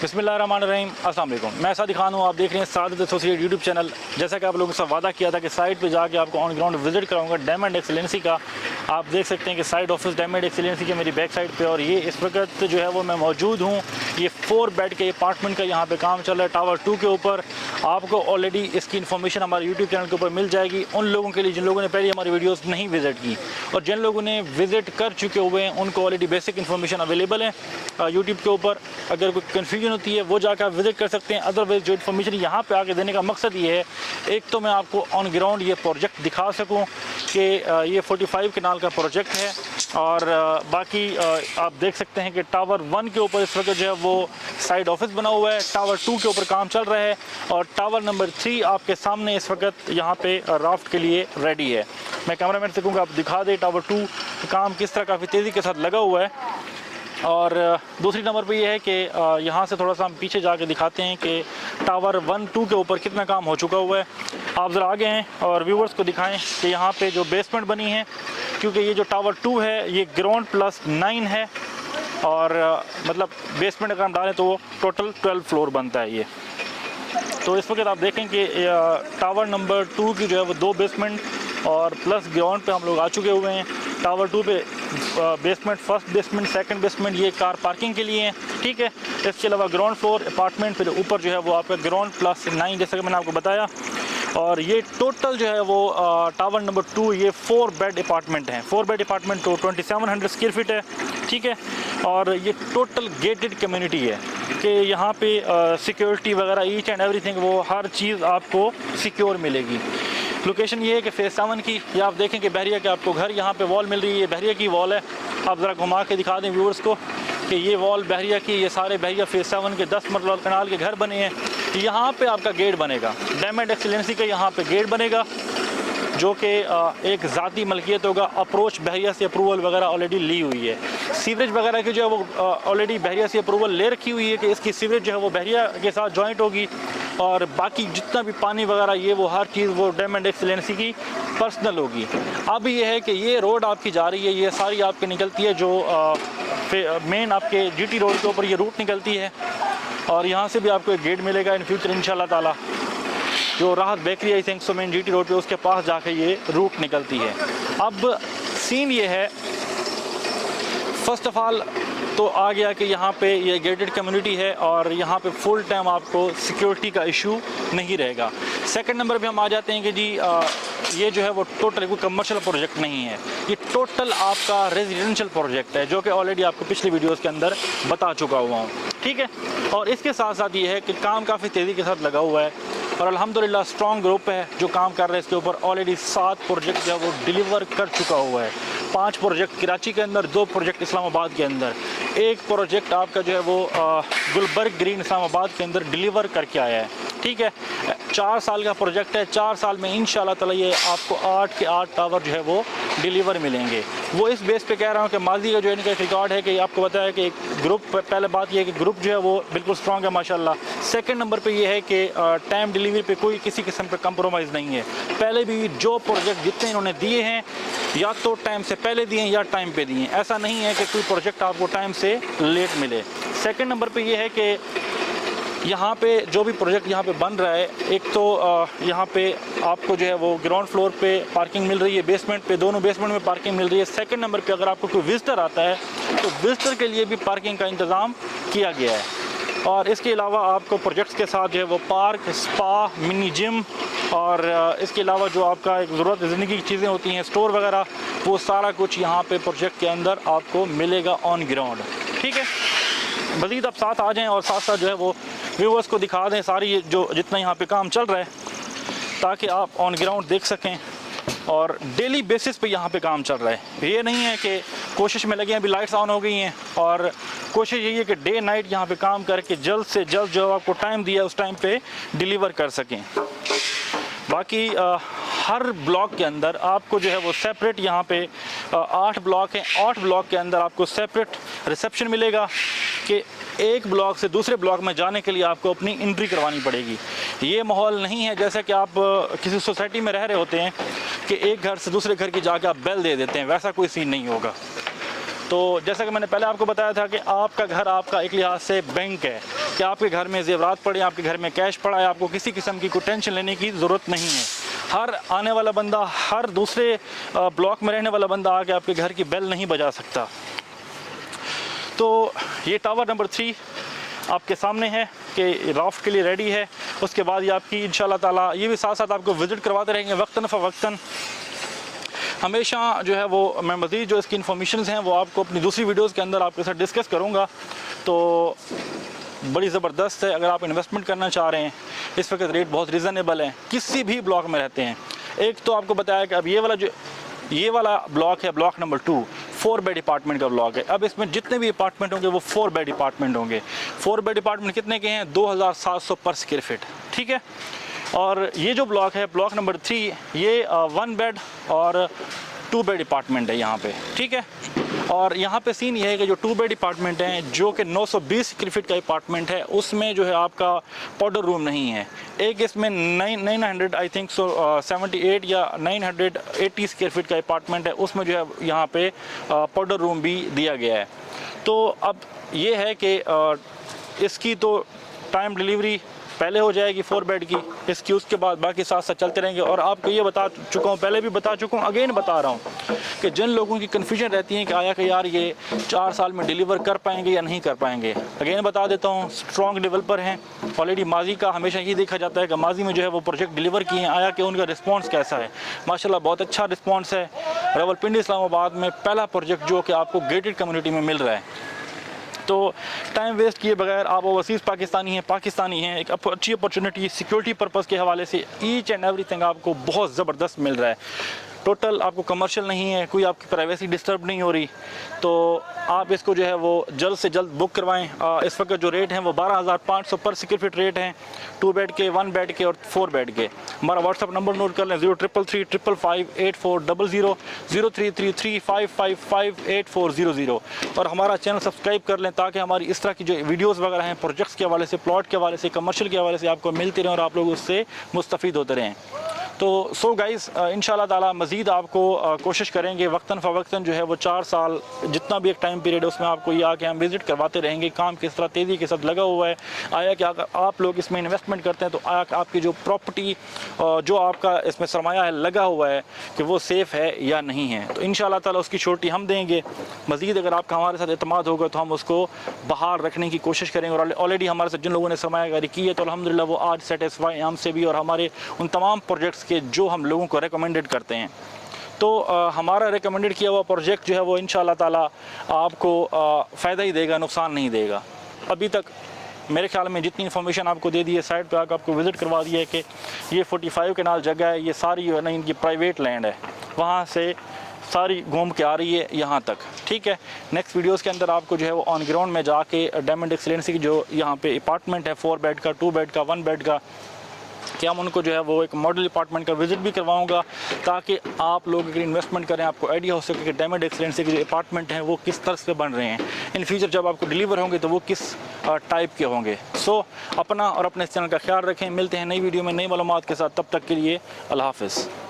बिस्मिल्लाहिर्रहमानिर्रहीम, अस्सलाम वालेकुम। मैं सादिक खान हूँ, आप देख रहे हैं सादिक एसोसिएट यूट्यूब चैनल। जैसा कि आप लोगों से वादा किया था कि साइट पे जाके आपको ऑन ग्राउंड विजिट कराऊंगा डायमंड एक्सीलेंसी का। आप देख सकते हैं कि साइड ऑफिस डायमंड एक्सीलेंसी के मेरी बैक साइड पे, और ये इस वक्त जो है वो मैं मौजूद हूँ। ये 4 बेड के अपार्टमेंट का यहाँ पे काम चल रहा है टावर 2 के ऊपर। आपको ऑलरेडी इसकी इन्फॉर्मेशन हमारे यूट्यूब चैनल के ऊपर मिल जाएगी उन लोगों के लिए जिन लोगों ने पहले हमारी वीडियोस नहीं विजिट की, और जिन लोगों ने विजिट कर चुके हुए हैं उनको ऑलरेडी बेसिक इन्फॉर्मेशन अवेलेबल है यूट्यूब के ऊपर। अगर कोई कन्फ्यूजन होती है वो जाकर आप विजिट कर सकते हैं। अदरवाइज जो इन्फॉर्मेशन यहाँ पे आके देने का मकसद ये है, एक तो मैं आपको ऑन ग्राउंड ये प्रोजेक्ट दिखा सकूँ कि ये 45 कनाल का प्रोजेक्ट है, और बाकी आप देख सकते हैं कि टावर 1 के ऊपर इस वक्त जो है वो साइड ऑफिस बना हुआ है, टावर 2 के ऊपर काम चल रहा है, और टावर नंबर 3 आपके सामने इस वक्त यहाँ पे राफ्ट के लिए रेडी है। मैं कैमरामैन से कहूँगा आप दिखा दें टावर 2 काम किस तरह काफ़ी तेज़ी के साथ लगा हुआ है। और दूसरी नंबर पे ये है कि यहाँ से थोड़ा सा हम पीछे जाके दिखाते हैं कि टावर 1-2 के ऊपर कितना काम हो चुका हुआ है। आप ज़रा आगे हैं और व्यूवर्स को दिखाएं कि यहाँ पे जो बेसमेंट बनी है, क्योंकि ये जो टावर 2 है ये ग्राउंड प्लस 9 है, और मतलब बेसमेंट अगर हम डालें तो वो टोटल 12 फ्लोर बनता है ये। तो इस वक्त आप देखें कि टावर नंबर 2 की जो है वो 2 बेसमेंट और प्लस ग्राउंड पे हम लोग आ चुके हुए हैं। टावर 2 पे basement, first basement, second basement ये कार पार्किंग के लिए हैं, ठीक है। इसके अलावा ग्राउंड फ्लोर अपार्टमेंट फिर ऊपर जो है वो आपका ग्राउंड प्लस 9 जैसा कि मैंने आपको बताया। और ये टोटल जो है वो टावर नंबर 2 ये 4 बेड अपार्टमेंट हैं। 4 बेड अपार्टमेंट तो 2700 स्क्वायर फीट है, ठीक है। और ये टोटल गेटेड कम्युनिटी है कि यहाँ पे सिक्योरिटी वगैरह ईच एंड एवरीथिंग वो हर चीज़ आपको सिक्योर मिलेगी। लोकेशन ये है कि फेज़ 7 की, या आप देखें कि बहरिया के आपको घर यहाँ पे वॉल मिल रही है, बहरिया की वॉल है। आप ज़रा घुमा के दिखा दें व्यूअर्स को कि ये वॉल बहरिया की, ये सारे बहरिया फेज़ 7 के 10 मरला कनाल के घर बने हैं। यहाँ पे आपका गेट बनेगा, डायमंड एक्सीलेंसी का यहाँ पे गेट बनेगा जो कि एक ज़ाती मलकियत होगा। अप्रोच बहरिया से अप्रूवल वगैरह ऑलरेडी ली हुई है। सीवरेज वगैरह की जो है वो ऑलरेडी बहरिया से अप्रूवल ले रखी हुई है कि इसकी सीवरेज जो है वो बहरिया के साथ जॉइंट होगी, और बाकी जितना भी पानी वगैरह ये वो हर चीज़ वो डायमंड एक्सीलेंसी की पर्सनल होगी। अब ये है कि ये रोड आपकी जा रही है, ये सारी आपकी निकलती है जो मेन आपके जीटी रोड के ऊपर ये रूट निकलती है, और यहाँ से भी आपको एक गेट मिलेगा इन फ्यूचर इंशाल्लाह ताला। जो राहत bakery I think so main GT road पे उसके पास जाके ये रूट निकलती है। अब सीन ये है, फर्स्ट ऑफ ऑल तो आ गया कि यहाँ पे ये गेटेड कम्युनिटी है और यहाँ पे फुल टाइम आपको सिक्योरिटी का इशू नहीं रहेगा। सेकंड नंबर पे हम आ जाते हैं कि जी ये जो है वो टोटल कोई कमर्शियल प्रोजेक्ट नहीं है, ये टोटल आपका रेजिडेंशियल प्रोजेक्ट है, जो कि ऑलरेडी आपको पिछली वीडियोस के अंदर बता चुका हुआ हूँ, ठीक है। और इसके साथ साथ ये है कि काम काफ़ी तेज़ी के साथ लगा हुआ है, और अल्हम्दुलिल्लाह स्ट्रॉन्ग ग्रुप है जो काम कर रहे हैं इसके ऊपर। ऑलरेडी 7 प्रोजेक्ट जो है वो डिलीवर कर चुका हुआ है। 5 प्रोजेक्ट कराची के अंदर, 2 प्रोजेक्ट इस्लामाबाद के अंदर, 1 प्रोजेक्ट आपका जो है वो गुलबर्ग ग्रीन इस्लामाबाद के अंदर डिलीवर करके आया है, ठीक है। 4 साल का प्रोजेक्ट है, 4 साल में इंशाल्लाह ताला ये आपको 8 के 8 टावर जो है वो डिलीवर मिलेंगे। वो इस बेस पे कह रहा हूँ कि माजी का जो इनका एक रिकॉर्ड है कि आपको बताया कि एक ग्रुप, पहले बात ये है कि ग्रुप जो है वो बिल्कुल स्ट्रॉन्ग है माशाल्लाह। सेकंड नंबर पे ये है कि टाइम डिलीवरी पे कोई किसी किस्म का कंप्रोमाइज़ नहीं है। पहले भी जो प्रोजेक्ट जितने इन्होंने दिए हैं या तो टाइम से पहले दिए या टाइम पे दिए, ऐसा नहीं है कि कोई प्रोजेक्ट आपको टाइम से लेट मिले। सेकेंड नंबर पर यह है कि यहाँ पे जो भी प्रोजेक्ट यहाँ पे बन रहा है, एक तो यहाँ पे आपको जो है वो ग्राउंड फ्लोर पे पार्किंग मिल रही है, बेसमेंट पे, दोनों बेसमेंट में पार्किंग मिल रही है। सेकंड नंबर पे अगर आपको कोई विजिटर आता है तो विजिटर के लिए भी पार्किंग का इंतज़ाम किया गया है। और इसके अलावा आपको प्रोजेक्ट्स के साथ जो है वो पार्क, स्पा, मिनी जिम, और इसके अलावा जो आपका एक ज़रूरत ज़िंदगी की चीज़ें होती हैं, स्टोर वगैरह, वो सारा कुछ यहाँ पे प्रोजेक्ट के अंदर आपको मिलेगा ऑन ग्राउंड, ठीक है। मज़ीद आप साथ आ जाएँ और साथ साथ जो है वो व्यूवर्स को दिखा दें सारी जो जितना यहाँ पे काम चल रहा है, ताकि आप ऑन ग्राउंड देख सकें। और डेली बेसिस पे यहाँ पे काम चल रहा है, ये नहीं है कि कोशिश में लगे हैं अभी लाइट्स ऑन हो गई हैं, और कोशिश यही है कि डे नाइट यहाँ पे काम करके जल्द से जल्द जो आपको टाइम दिया उस टाइम पे डिलीवर कर सकें। बाकी हर ब्लॉक के अंदर आपको जो है वो सेपरेट यहाँ पे 8 ब्लॉक हैं, 8 ब्लॉक के अंदर आपको सेपरेट रिसेप्शन मिलेगा कि एक ब्लॉक से दूसरे ब्लॉक में जाने के लिए आपको अपनी एंट्री करवानी पड़ेगी। ये माहौल नहीं है जैसे कि आप किसी सोसाइटी में रह रहे होते हैं कि एक घर से दूसरे घर की जाके आप बेल दे देते हैं, वैसा कोई सीन नहीं होगा। तो जैसा कि मैंने पहले आपको बताया था कि आपका घर आपका एक लिहाज से बैंक है, कि आपके घर में ज़ेवरात पड़े, आपके घर में कैश पड़ा है, आपको किसी किस्म की कोई टेंशन लेने की ज़रूरत नहीं है। हर आने वाला बंदा, हर दूसरे ब्लॉक में रहने वाला बंदा आके आपके घर की बेल नहीं बजा सकता। तो ये टावर नंबर 3 आपके सामने है कि राफ्ट के लिए रेडी है। उसके बाद ये आपकी इंशाल्लाह ताला ये भी साथ साथ आपको विज़िट करवाते रहेंगे वक्तन फ़वक्तन। हमेशा जो है वो मैं मज़ीद जो इसकी इन्फॉर्मेशन हैं वो आपको अपनी दूसरी वीडियोज़ के अंदर आपके साथ डिस्कस करूँगा। तो बड़ी ज़बरदस्त है। अगर आप इन्वेस्टमेंट करना चाह रहे हैं, इस वक्त रेट बहुत रीज़नेबल है, किसी भी ब्लॉक में रहते हैं। एक तो आपको बताया कि अब ये वाला ब्लॉक है, ब्लॉक नंबर 2 4 बेड अपार्टमेंट का ब्लॉक है। अब इसमें जितने भी अपार्टमेंट होंगे वो 4 बेड अपार्टमेंट होंगे। 4 बेड अपार्टमेंट कितने के हैं? 2700 पर स्क्वायर फीट, ठीक है। और ये जो ब्लॉक है, ब्लॉक नंबर 3, ये 1 बेड और 2 बेड अपार्टमेंट है यहाँ पे, ठीक है। और यहाँ पे सीन ये है कि जो 2 बेड अपार्टमेंट हैं, जो कि 920 स्क्वायर फीट का अपार्टमेंट है, उसमें जो है आपका पाउडर रूम नहीं है। एक इसमें 900 आई थिंक 78 या 980 स्क्वायर फीट का अपार्टमेंट है, उसमें जो है यहाँ पे पाउडर रूम भी दिया गया है। तो अब ये है कि इसकी तो टाइम डिलीवरी पहले हो जाएगी 4 बेड की, इसकी उसके बाद बाकी साथ साथ चलते रहेंगे। और आपको ये बता चुका हूँ, पहले भी बता चुका हूँ, अगेन बता रहा हूँ कि जिन लोगों की कन्फ्यूजन रहती है कि आया कि यार ये 4 साल में डिलीवर कर पाएंगे या नहीं कर पाएंगे, अगेन बता देता हूँ, स्ट्रॉन्ग डेवलपर हैं ऑलरेडी। माजी का हमेशा ये देखा जाता है कि माजी में जो है वो प्रोजेक्ट डिलीवर किए हैं, आया कि उनका रिस्पॉन्स कैसा है। माशाल्लाह बहुत अच्छा रिस्पॉन्स है। रावलपिंडी इस्लामाबाद में पहला प्रोजेक्ट जो कि आपको गेटेड कम्युनिटी में मिल रहा है। तो टाइम वेस्ट किए बगैर आप ओवरसीज़ पाकिस्तानी हैं, एक अच्छी अपॉर्चुनिटी सिक्योरिटी पर्पज़ के हवाले से ईच एंड एवरीथिंग आपको बहुत ज़बरदस्त मिल रहा है। टोटल आपको कमर्शियल नहीं है, कोई आपकी प्राइवेसी डिस्टर्ब नहीं हो रही। तो आप इसको जो है वो जल्द से जल्द बुक करवाएं। इस वक्त जो रेट हैं वो 12,500 पर स्क्वायर फीट रेट हैं, 2 बेड के, 1 बेड के और 4 बेड के। हमारा व्हाट्सअप नंबर नोट कर लें, 0333 555 8400 0333 555 8400। और हमारा चैनल सब्सक्राइब कर लें ताकि हमारी इस तरह की जो वीडियोज़ वगैरह हैं प्रोजेक्ट्स के हवाले से, प्लॉट के हवाले से, कमर्शियल के हवाले से आपको मिलती रहें और आप लोग उससे मुस्तफ़ीद होते रहें। तो सो गाइस इंशाल्लाह ताला मज़ीद आपको कोशिश करेंगे वक्तन फ़वक्तन जो है वो 4 साल जितना भी एक टाइम पीरियड है उसमें आपको ये आके हम विज़िट करवाते रहेंगे। काम किस तरह तेज़ी के साथ लगा हुआ है, आया कि अगर आप लोग इसमें इन्वेस्टमेंट करते हैं तो आया कि आपकी जो प्रॉपर्टी जो आपका इसमें सरमाया है लगा हुआ है कि वो सेफ़ है या नहीं है। तो इंशाल्लाह ताला उसकी श्योरिटी हम देंगे। मज़ीद अगर आपका हमारे साथ एतमाद होगा तो हम उसको बहाल रखने की कोशिश करेंगे। और ऑलरेडी हमारे साथ जिन लोगों ने सरमायाकारी की है तो अल्हम्दुलिल्लाह वो आज सेटिस्फाई हमसे भी और हमारे उन तमाम प्रोजेक्ट्स के जो हम लोगों को रेकमेंडेड करते हैं। तो हमारा रेकमेंडेड किया हुआ प्रोजेक्ट जो है वो इंशाल्लाह ताला आपको फ़ायदा ही देगा, नुकसान नहीं देगा। अभी तक मेरे ख्याल में जितनी इन्फॉर्मेशन आपको दे दी है, साइट पे आकर आपको विज़िट करवा दिया है कि ये 45 कनाल जगह है, ये सारी जो है ना इनकी प्राइवेट लैंड है, वहाँ से सारी घूम के आ रही है यहाँ तक, ठीक है। नेक्स्ट वीडियोस के अंदर आपको जो है वो ऑन ग्राउंड में जाके डायमंड एक्सीलेंसी की जो यहाँ पे अपार्टमेंट है 4 बेड का, 2 बेड का, 1 बेड का, कि हम उनको जो है वो एक मॉडल अपार्टमेंट का विज़िट भी करवाऊंगा ताकि आप लोग अगर इन्वेस्टमेंट करें आपको आइडिया हो सके कि डायमंड एक्सीलेंसी के जो अपार्टमेंट हैं वो किस तरह से बन रहे हैं, इन फ्यूचर जब आपको डिलीवर होंगे तो वो किस टाइप के होंगे। सो अपना और अपने चैनल का ख्याल रखें। मिलते हैं नई वीडियो में नई मालूमात के साथ, तब तक के लिए अल्लाह हाफ़िज़।